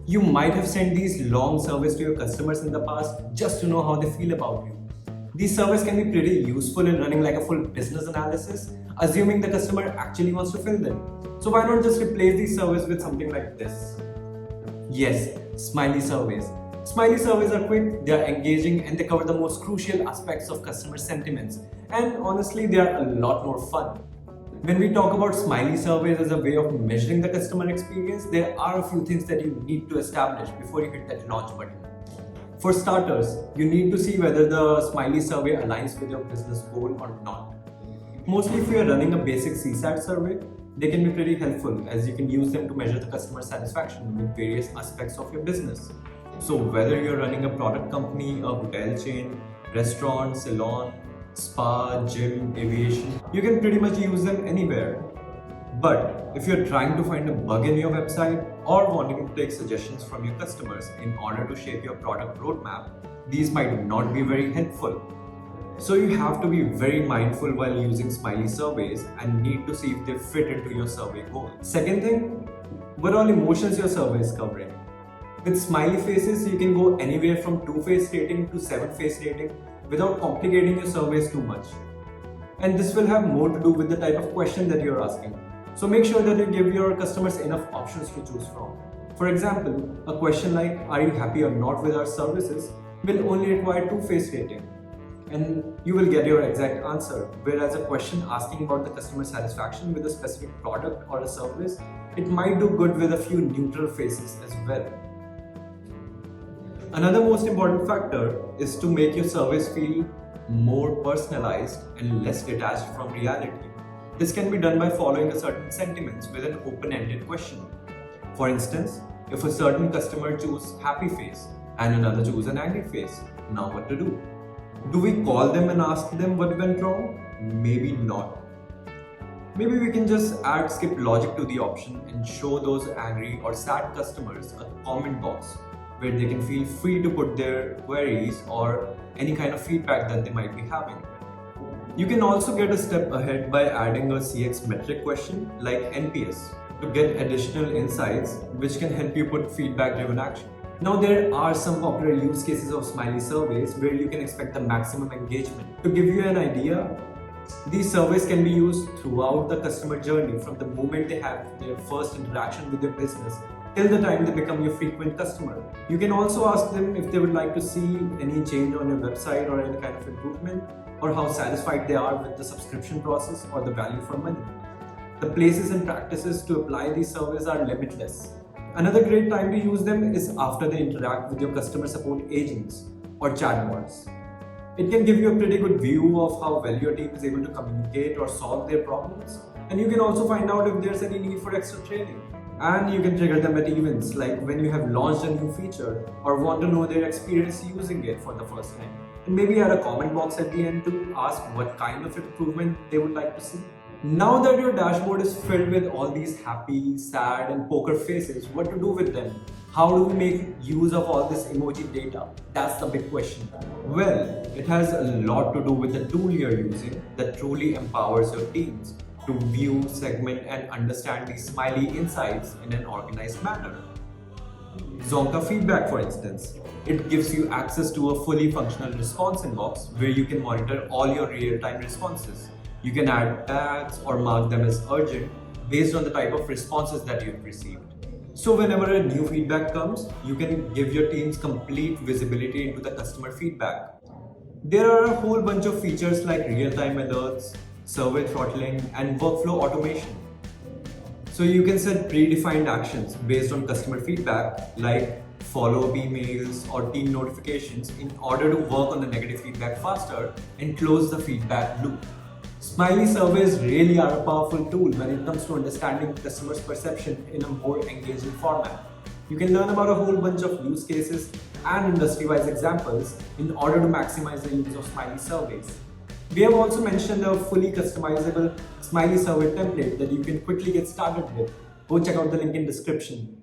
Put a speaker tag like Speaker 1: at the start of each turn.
Speaker 1: You might have sent these long surveys to your customers in the past just to know how they feel about you. These surveys can be pretty useful in running like a full business analysis, assuming the customer actually wants to fill them. So why not just replace these surveys with something like this? Yes, Smiley Surveys. Smiley surveys are quick, they are engaging, and they cover the most crucial aspects of customer sentiments. And honestly, they are a lot more fun. When we talk about Smiley surveys as a way of measuring the customer experience, there are a few things that you need to establish before you hit that launch button. For starters, you need to see whether the Smiley survey aligns with your business goal or not. Mostly if you are running a basic CSAT survey, they can be pretty helpful as you can use them to measure the customer satisfaction with various aspects of your business. So whether you're running a product company, a hotel chain, restaurant, salon, spa, gym, aviation, you can pretty much use them anywhere. But if you're trying to find a bug in your website or wanting to take suggestions from your customers in order to shape your product roadmap, these might not be very helpful. So you have to be very mindful while using Smiley surveys and need to see if they fit into your survey goal. Second thing, what all emotions your survey is covering. With smiley faces, you can go anywhere from 2-face rating to 7-face rating without complicating your surveys too much. And this will have more to do with the type of question that you're asking. So make sure that you give your customers enough options to choose from. For example, a question like, "Are you happy or not with our services?" will only require 2-face rating, and you will get your exact answer. Whereas a question asking about the customer satisfaction with a specific product or a service, it might do good with a few neutral faces as well. Another most important factor is to make your surveys feel more personalized and less detached from reality. This can be done by following a certain sentiments with an open-ended question. For instance, if a certain customer chooses happy face and another chooses an angry face, now what to do? Do we call them and ask them what went wrong? Maybe not. Maybe we can just add skip logic to the option and show those angry or sad customers a comment box where they can feel free to put their queries or any kind of feedback that they might be having. You can also get a step ahead by adding a CX metric question like NPS to get additional insights which can help you put feedback-driven action. Now there are some popular use cases of Smiley surveys where you can expect the maximum engagement. To give you an idea, these surveys can be used throughout the customer journey from the moment they have their first interaction with your business till the time they become your frequent customer. You can also ask them if they would like to see any change on your website or any kind of improvement, or how satisfied they are with the subscription process or the value for money. The places and practices to apply these surveys are limitless. Another great time to use them is after they interact with your customer support agents or chatbots. It can give you a pretty good view of how well your team is able to communicate or solve their problems, and you can also find out if there's any need for extra training. And you can trigger them at events like when you have launched a new feature or want to know their experience using it for the first time. And maybe add a comment box at the end to ask what kind of improvement they would like to see. Now that your dashboard is filled with all these happy, sad, and poker faces, what to do with them? How do we make use of all this emoji data? That's the big question. Well, it has a lot to do with the tool you're using that truly empowers your teams to view, segment, and understand these smiley insights in an organized manner. Zonka Feedback, for instance. It gives you access to a fully functional response inbox where you can monitor all your real-time responses. You can add tags or mark them as urgent based on the type of responses that you've received. So whenever a new feedback comes, you can give your teams complete visibility into the customer feedback. There are a whole bunch of features like real-time alerts, survey throttling, and workflow automation. So you can set predefined actions based on customer feedback like follow-up emails or team notifications in order to work on the negative feedback faster and close the feedback loop. Smiley surveys really are a powerful tool when it comes to understanding customers' perception in a more engaging format. You can learn about a whole bunch of use cases and industry-wise examples in order to maximize the use of Smiley surveys. We have also mentioned a fully customizable Smiley survey template that you can quickly get started with. Go check out the link in description.